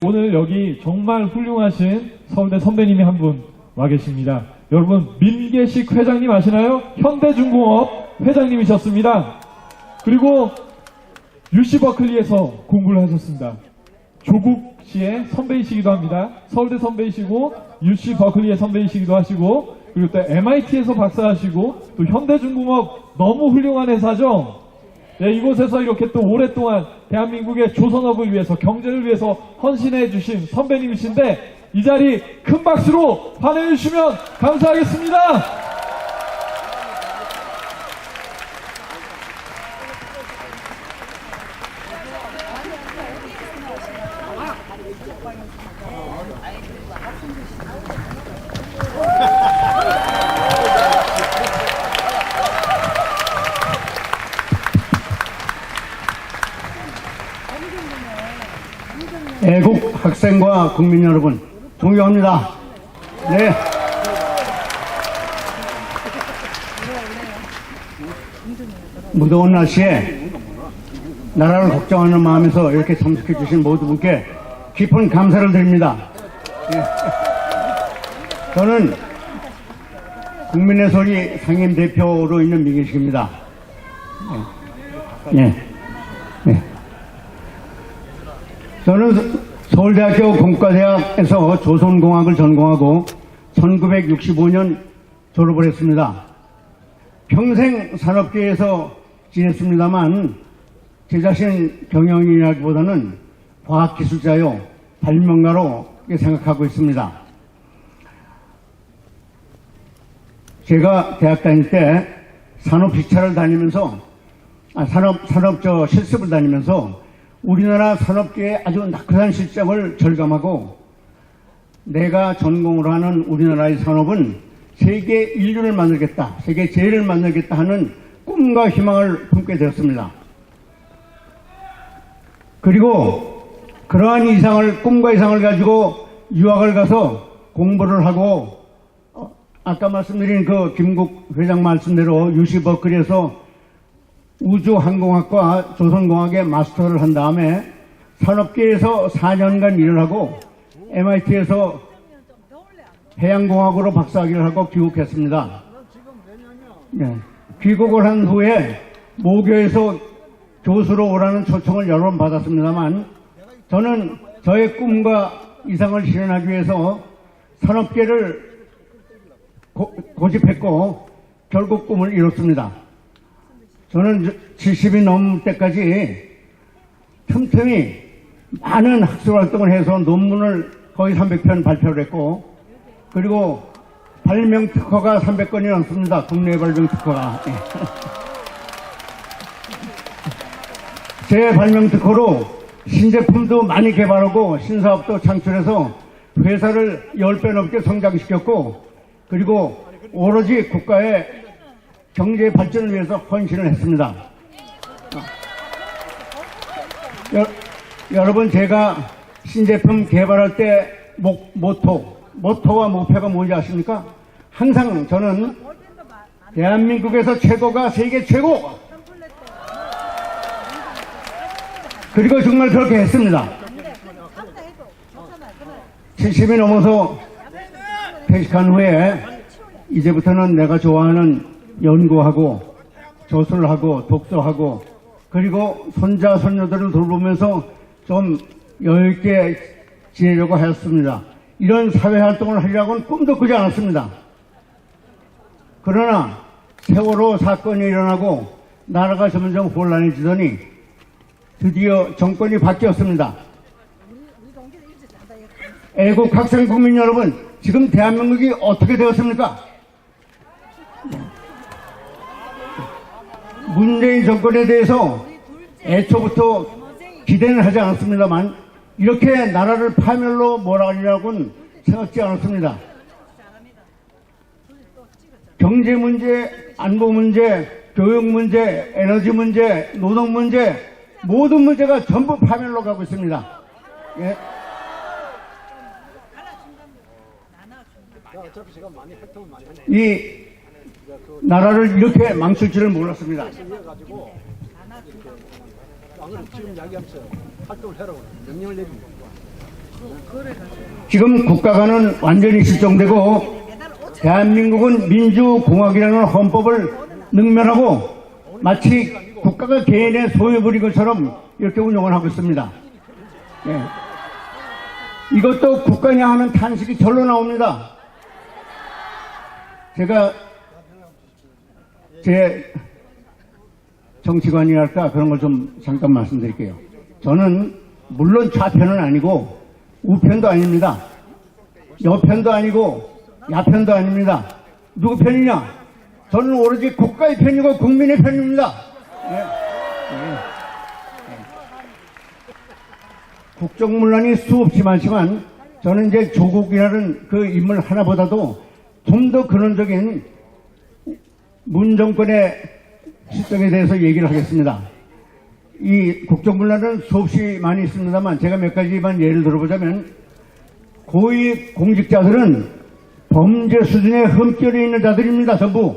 오늘 여기 정말 훌륭하신 서울대 선배님이 한 분 와 계십니다. 여러분, 민계식 회장님 아시나요? 현대중공업 회장님이셨습니다. 그리고 UC 버클리에서 공부를 하셨습니다. 조국 씨의 선배이시기도 합니다. 서울대 선배이시고 UC 버클리의 선배이시기도 하시고, 그리고 또 MIT에서 박사하시고, 또 현대중공업 너무 훌륭한 회사죠. 네, 이곳에서 이렇게 또 오랫동안 대한민국의 조선업을 위해서, 경제를 위해서 헌신해 주신 선배님이신데, 이 자리 큰 박수로 환영해 주시면 감사하겠습니다. 애국 학생과 국민 여러분, 존경합니다. 네. 무더운 날씨에 나라를 걱정하는 마음에서 이렇게 참석해 주신 모든 분께 깊은 감사를 드립니다. 네. 저는 국민의 소리 상임 대표로 있는 민계식입니다. 네. 네. 저는 서울대학교 공과대학에서 조선공학을 전공하고 1965년 졸업을 했습니다. 평생 산업계에서 지냈습니다만 제 자신 경영인이라기보다는 과학기술자요, 발명가로 생각하고 있습니다. 제가 대학 다닐 때 산업지차를 다니면서 실습을 다니면서 우리나라 산업계의 아주 낙후산 실정을 절감하고, 내가 전공으로 하는 우리나라의 산업은 세계 인류를 만들겠다, 세계 제일을 만들겠다 하는 꿈과 희망을 품게 되었습니다. 그리고 그러한 꿈과 이상을 가지고 유학을 가서 공부를 하고, 아까 말씀드린 그 김국 회장 말씀대로 UC 버클리에서 우주항공학과 조선공학에 마스터를 한 다음에 산업계에서 4년간 일을 하고 MIT에서 해양공학으로 박사학위를 하고 귀국했습니다. 네. 귀국을 한 후에 모교에서 교수로 오라는 초청을 여러 번 받았습니다만, 저는 저의 꿈과 이상을 실현하기 위해서 산업계를 고집했고 결국 꿈을 이뤘습니다. 저는 70이 넘을 때까지 틈틈이 많은 학술활동을 해서 논문을 거의 300편 발표를 했고, 그리고 발명 특허가 300건이 넘습니다. 국내 발명 특허가. 제 발명 특허로 신제품도 많이 개발하고 신사업도 창출해서 회사를 10배 넘게 성장시켰고, 그리고 오로지 국가의 경제 발전을 위해서 헌신을 했습니다. 여러분, 제가 신제품 개발할 때 모토와 목표가 뭔지 아십니까? 항상 저는 대한민국에서 최고가 세계 최고! 그리고 정말 그렇게 했습니다. 70이 넘어서 퇴직한 후에 이제부터는 내가 좋아하는 연구하고 저술하고 독서하고, 그리고 손자 손녀들을 돌보면서 좀 여유있게 지내려고 하였습니다. 이런 사회활동을 하려고는 꿈도 꾸지 않았습니다. 그러나 세월호 사건이 일어나고 나라가 점점 혼란해지더니 드디어 정권이 바뀌었습니다. 애국 학생 국민 여러분, 지금 대한민국이 어떻게 되었습니까? 문재인 정권에 대해서 애초부터 기대는 하지 않았습니다만, 이렇게 나라를 파멸로 몰아가려고는 생각지 않았습니다. 경제 문제, 안보 문제, 교육 문제, 에너지 문제, 노동 문제, 모든 문제가 전부 파멸로 가고 있습니다. 예. 이 나라를 이렇게 망칠 줄을 몰랐습니다. 지금 이야기하면서 활동을 해라고 명령을 내립니다. 지금 국가가는 완전히 실종되고 대한민국은 민주공화국이라는 헌법을 능멸하고 마치 국가가 개인의 소유물인 것처럼 이렇게 운영을 하고 있습니다. 예. 이것도 국가냐 하는 탄식이 절로 나옵니다. 제가 제 정치관이랄까 그런 걸 좀 잠깐 말씀드릴게요. 저는 물론 좌편은 아니고 우편도 아닙니다. 여편도 아니고 야편도 아닙니다. 누구 편이냐? 저는 오로지 국가의 편이고 국민의 편입니다. 네. 국정문란이 수없이 많지만 저는 이제 조국이라는 그 인물 하나보다도 좀 더 근원적인 문 정권의 실정에 대해서 얘기를 하겠습니다. 이 국정문란은 수없이 많이 있습니다만 제가 몇 가지만 예를 들어보자면 고위 공직자들은 범죄 수준의 흠결이 있는 자들입니다. 전부.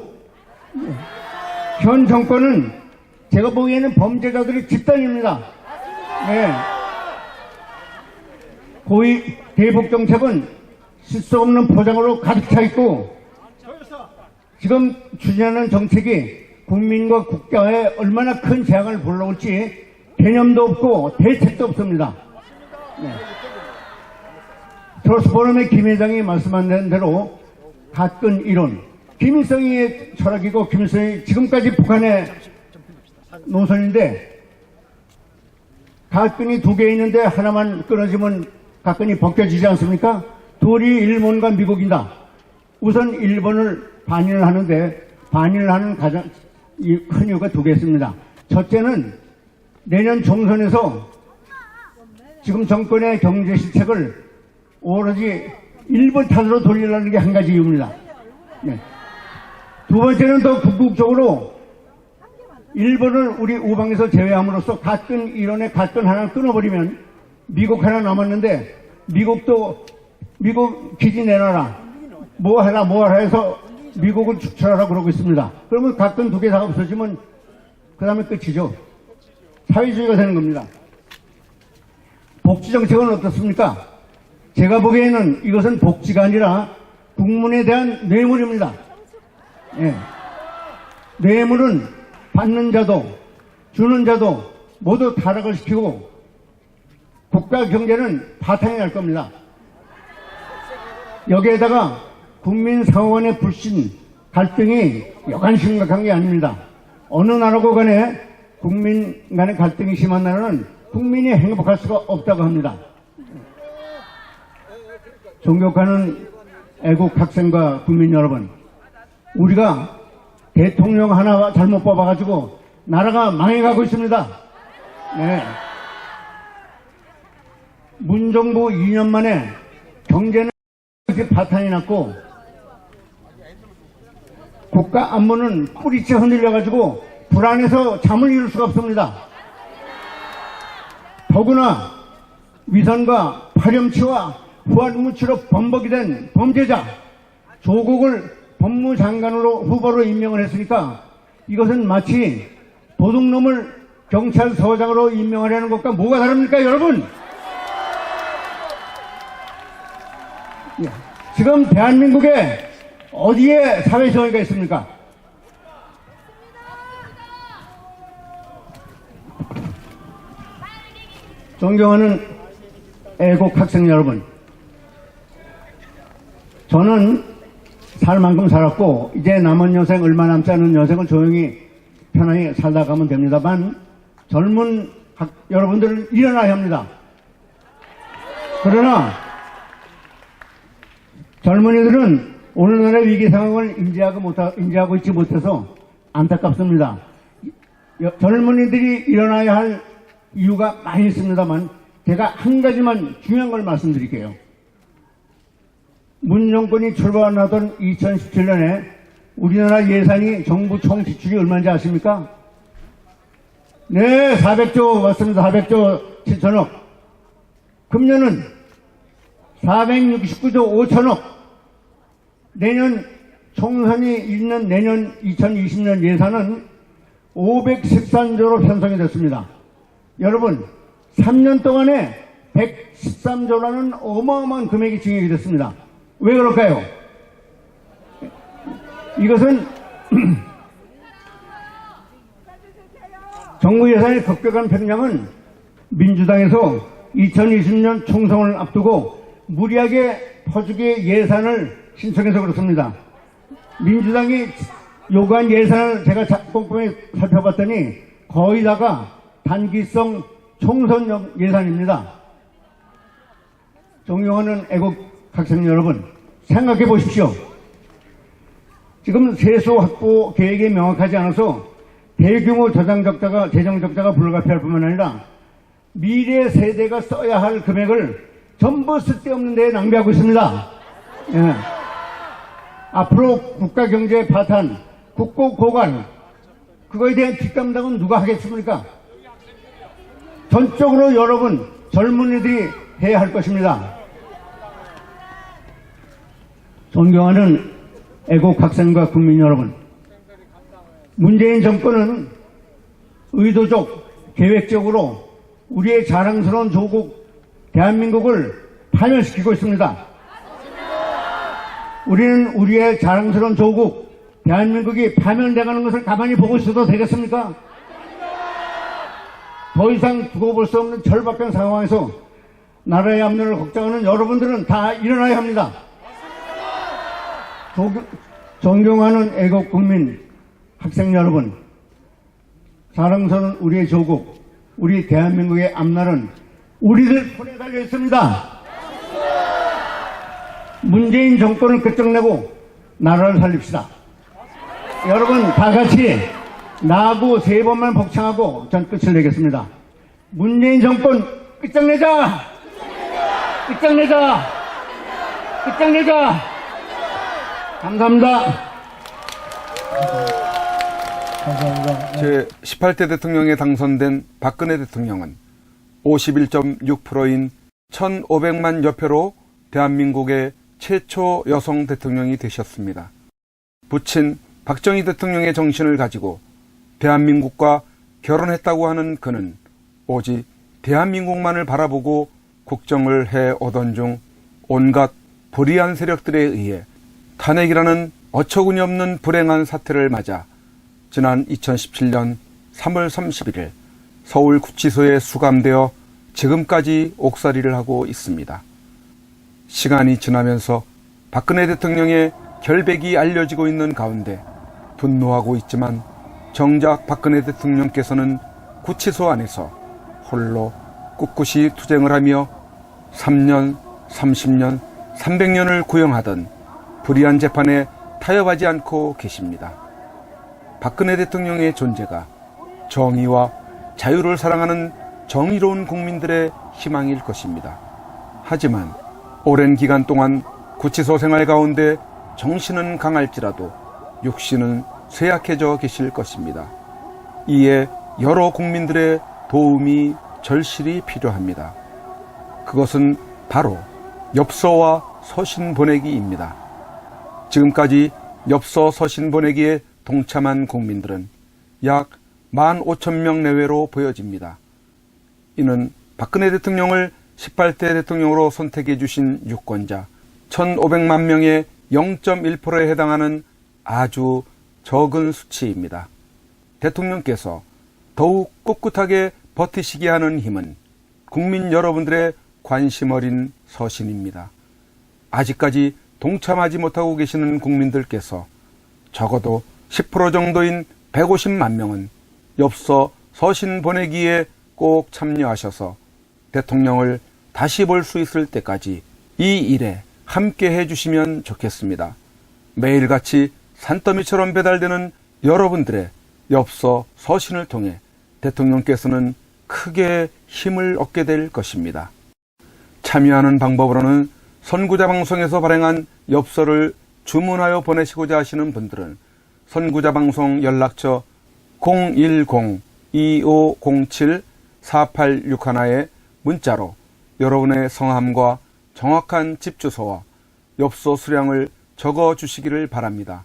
현 정권은 제가 보기에는 범죄자들의 집단입니다. 네. 고위 대북 정책은 실수 없는 포장으로 가득 차 있고 지금 추진하는 정책이 국민과 국가에 얼마나 큰 재앙을 불러올지 개념도 없고 대책도 없습니다. 네. 트러스 포럼의 김 회장이 말씀한 대로 가끔 이론, 김일성의 철학이고 김일성이 지금까지 북한의 노선인데 가끈이 두 개 있는데 하나만 끊어지면 가끈이 벗겨지지 않습니까? 둘이 일본과 미국이다. 우선 일본을 반일을 하는데 반일을 하는 가장 큰 이유가 두 개 있습니다. 첫째는 내년 총선에서 지금 정권의 경제 실책을 오로지 일본 탓으로 돌리려는 게 한 가지 이유입니다. 네. 두 번째는 더 궁극적으로 일본을 우리 우방에서 제외함으로써 가끔 이론의 가끔 하나 끊어버리면 미국 하나 남았는데 미국 기지 내놔라 뭐 하라 해서 미국을 축출하라 그러고 있습니다. 그러면 가끔 두 개 다 없어지면 그 다음에 끝이죠. 사회주의가 되는 겁니다. 복지정책은 어떻습니까? 제가 보기에는 이것은 복지가 아니라 국민에 대한 뇌물입니다. 예. 뇌물은 받는 자도 주는 자도 모두 타락을 시키고 국가 경제는 파탄이 날 겁니다. 여기에다가 국민 상호간의 불신, 갈등이 여간 심각한 게 아닙니다. 어느 나라고 간에 국민 간의 갈등이 심한 나라는 국민이 행복할 수가 없다고 합니다. 존경하는 애국 학생과 국민 여러분, 우리가 대통령 하나 잘못 뽑아가지고 나라가 망해가고 있습니다. 네. 문정부 2년 만에 경제는 이렇게 파탄이 났고 국가 안보는 뿌리째 흔들려가지고 불안해서 잠을 이룰 수가 없습니다. 더구나 위선과 파렴치와 후한무치로 범벅이 된 범죄자 조국을 법무장관으로 후보로 임명을 했으니까 이것은 마치 도둑놈을 경찰서장으로 임명하려는 것과 뭐가 다릅니까, 여러분? 지금 대한민국에 어디에 사회정의가 있습니까? 존경하는 애국 학생 여러분, 저는 살 만큼 살았고 이제 남은 여생 얼마 남지 않은 여생을 조용히 편하게 살다 가면 됩니다만 젊은 여러분들은 일어나야 합니다. 그러나 젊은이들은 오늘날의 위기 상황을 인지하고 있지 못해서 안타깝습니다. 젊은이들이 일어나야 할 이유가 많이 있습니다만 제가 한 가지만 중요한 걸 말씀드릴게요. 문 정권이 출범하던 2017년에 우리나라 예산이 정부 총 지출이 얼마인지 아십니까? 네, 400조 맞습니다. 400조 7천억. 금년은 469조 5천억. 내년 총선이 있는 내년 2020년 예산은 513조로 편성이 됐습니다. 여러분, 3년 동안에 113조라는 어마어마한 금액이 증액이 됐습니다. 왜 그럴까요? 이것은 정부 예산의 급격한 편향은 민주당에서 2020년 총선을 앞두고 무리하게 퍼주기 예산을 신청해서 그렇습니다. 민주당이 요구한 예산을 제가 꼼꼼히 살펴봤더니 거의 다가 단기성 총선 예산입니다. 존경하는 애국 학생 여러분, 생각해 보십시오. 지금 세수 확보 계획이 명확하지 않아서 대규모 재정 적자가 불가피할 뿐만 아니라 미래 세대가 써야 할 금액을 전부 쓸데없는 데에 낭비하고 있습니다. 예. 앞으로 국가 경제 파탄, 국고 고갈, 그거에 대한 뒷감당은 누가 하겠습니까? 전적으로 여러분, 젊은이들이 해야 할 것입니다. 존경하는 애국 학생과 국민 여러분, 문재인 정권은 의도적, 계획적으로 우리의 자랑스러운 조국 대한민국을 파멸시키고 있습니다. 우리는 우리의 자랑스러운 조국 대한민국이 파멸돼가는 것을 가만히 보고 있어도 되겠습니까? 더 이상 두고 볼 수 없는 절박한 상황에서 나라의 앞날을 걱정하는 여러분들은 다 일어나야 합니다. 존경하는 애국 국민 학생 여러분, 자랑스러운 우리의 조국, 우리 대한민국의 앞날은 우리들 손에 달려 있습니다. 문재인 정권을 끝장내고 나라를 살립시다. 여러분 다 같이 나하고 3번만 복창하고 전 끝을 내겠습니다. 문재인 정권 끝장내자! 끝장내자! 끝장내자! 감사합니다. 감사합니다. 제 18대 대통령에 당선된 박근혜 대통령은 51.6%인 1,500만 여표로 대한민국의 최초 여성 대통령이 되셨습니다. 부친 박정희 대통령의 정신을 가지고 대한민국과 결혼했다고 하는 그는 오직 대한민국만을 바라보고 국정을 해 오던 중 온갖 불의한 세력들에 의해 탄핵이라는 어처구니 없는 불행한 사태를 맞아 지난 2017년 3월 31일 서울구치소에 수감되어 지금까지 옥살이를 하고 있습니다. 시간이 지나면서 박근혜 대통령의 결백이 알려지고 있는 가운데 분노하고 있지만 정작 박근혜 대통령께서는 구치소 안에서 홀로 꿋꿋이 투쟁을 하며 3년, 30년, 300년을 구형하던 불의한 재판에 타협하지 않고 계십니다. 박근혜 대통령의 존재가 정의와 자유를 사랑하는 정의로운 국민들의 희망일 것입니다. 하지만 오랜 기간 동안 구치소 생활 가운데 정신은 강할지라도 육신은 쇠약해져 계실 것입니다. 이에 여러 국민들의 도움이 절실히 필요합니다. 그것은 바로 엽서와 서신 보내기입니다. 지금까지 엽서 서신 보내기에 동참한 국민들은 약 15,000명 내외로 보여집니다. 이는 박근혜 대통령을 18대 대통령으로 선택해 주신 유권자 1,500만 명의 0.1%에 해당하는 아주 적은 수치입니다. 대통령께서 더욱 꿋꿋하게 버티시게 하는 힘은 국민 여러분들의 관심 어린 서신입니다. 아직까지 동참하지 못하고 계시는 국민들께서 적어도 10% 정도인 150만 명은 엽서 서신 보내기에 꼭 참여하셔서 대통령을 다시 볼 수 있을 때까지 이 일에 함께 해주시면 좋겠습니다. 매일같이 산더미처럼 배달되는 여러분들의 엽서 서신을 통해 대통령께서는 크게 힘을 얻게 될 것입니다. 참여하는 방법으로는 선구자 방송에서 발행한 엽서를 주문하여 보내시고자 하시는 분들은 선구자 방송 연락처 010-2507-4861에 문자로 여러분의 성함과 정확한 집 주소와 엽서 수량을 적어 주시기를 바랍니다.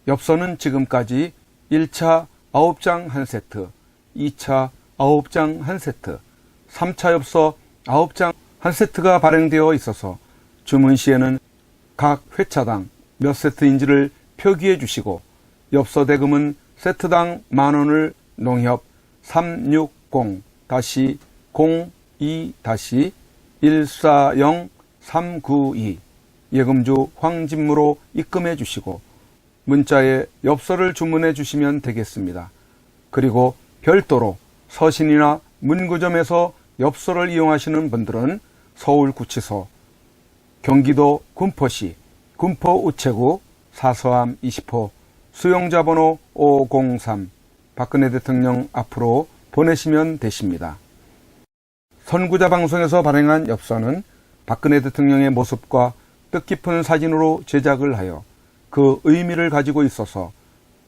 엽서는 지금까지 1차 9장 1세트, 2차 9장 1세트, 3차 엽서 9장 한 세트가 발행되어 있어서 주문 시에는 각 회차당 몇 세트인지를 표기해 주시고 엽서 대금은 세트당 10,000원을 농협 360-02-140-392 예금주 황진무로 입금해 주시고 문자에 엽서를 주문해 주시면 되겠습니다. 그리고 별도로 서신이나 문구점에서 엽서를 이용하시는 분들은 서울구치소, 경기도 군포시 군포우체구 사서함 20호 수용자번호 503 박근혜 대통령 앞으로 보내시면 되십니다. 선구자 방송에서 발행한 엽서는 박근혜 대통령의 모습과 뜻깊은 사진으로 제작을 하여 그 의미를 가지고 있어서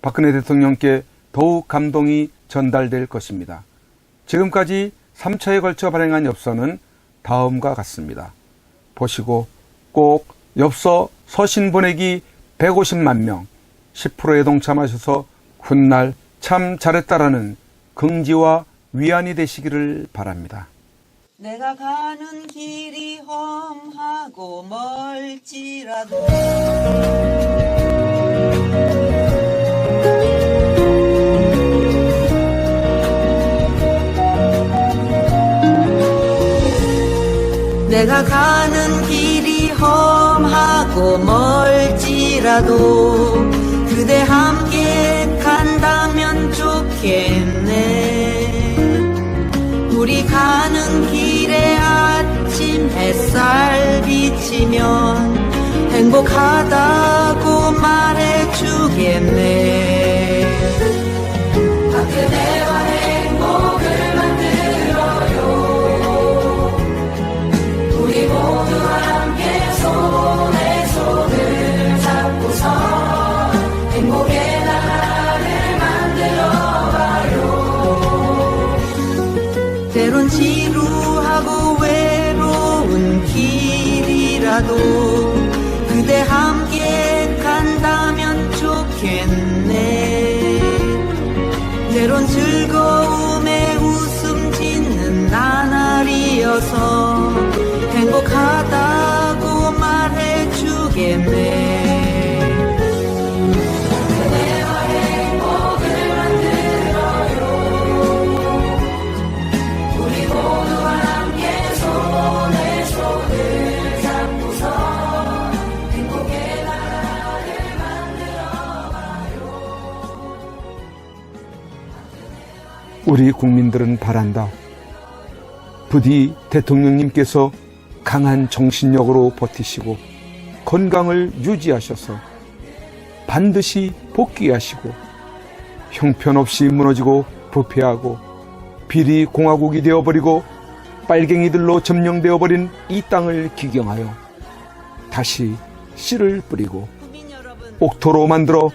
박근혜 대통령께 더욱 감동이 전달될 것입니다. 지금까지 3차에 걸쳐 발행한 엽서는 다음과 같습니다. 보시고 꼭 엽서 서신 보내기 150만 명 10%에 동참하셔서 훗날 참 잘했다라는 긍지와 위안이 되시기를 바랍니다. 내가 가는 길이 험하고 멀지라도 내가 가는 길이 험하고 멀지라도 그대 함께 간다면 좋겠네. 우리 가는 길에 아침 햇살 비치면 행복하다고 말해주겠네. 그대와 행복을 만들어요. 우리 모두 함께 손에 손을 잡고서 행복의 나라를 만들어봐요. 때론 지루하고 외로운 길이라도 그대 함께 간다면 좋겠네. 때론 즐거움에 웃음 짓는 나날이어서 행복하다고 말해주겠네. 그대와 행복을 만들어요. 우리 모두 함께 손에 손을 잡고서 행복의 나라를 만들어봐요. 우리 국민들은 바란다. 부디 대통령님께서 강한 정신력으로 버티시고 건강을 유지하셔서 반드시 복귀하시고 형편없이 무너지고 부패하고 비리 공화국이 되어버리고 빨갱이들로 점령되어버린 이 땅을 기경하여 다시 씨를 뿌리고 옥토로 만들어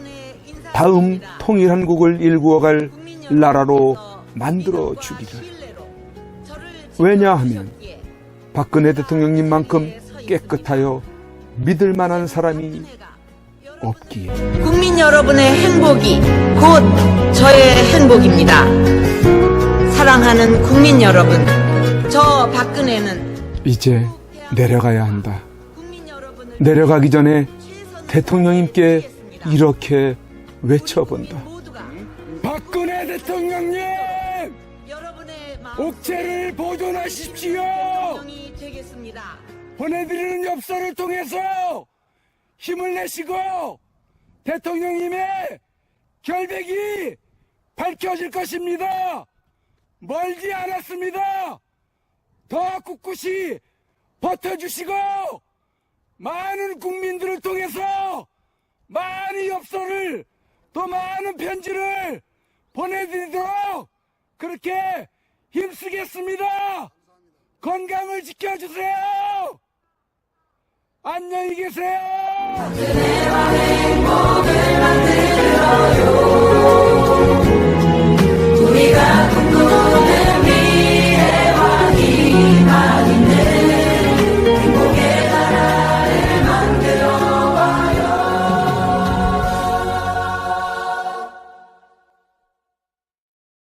다음 통일한국을 일구어갈 나라로 만들어 주기를. 왜냐하면 박근혜 대통령님만큼 깨끗하여 믿을 만한 사람이 없기에. 국민 여러분의 행복이 곧 저의 행복입니다. 사랑하는 국민 여러분, 저 박근혜는 이제 내려가야 한다. 국민 여러분을 내려가기 전에 대통령님께 이렇게 외쳐본다. 모두가 박근혜 대통령님! 여러분의 옥체를 보존하십시오! 마음이 되겠습니다. 보내드리는 엽서를 통해서 힘을 내시고 대통령님의 결백이 밝혀질 것입니다. 멀지 않았습니다. 더 꿋꿋이 버텨주시고 많은 국민들을 통해서 많은 엽서를 또 많은 편지를 보내드리도록 그렇게 힘쓰겠습니다. 건강을 지켜주세요. 안녕히 계세요. 그대와 행복을 만들어요. 우리가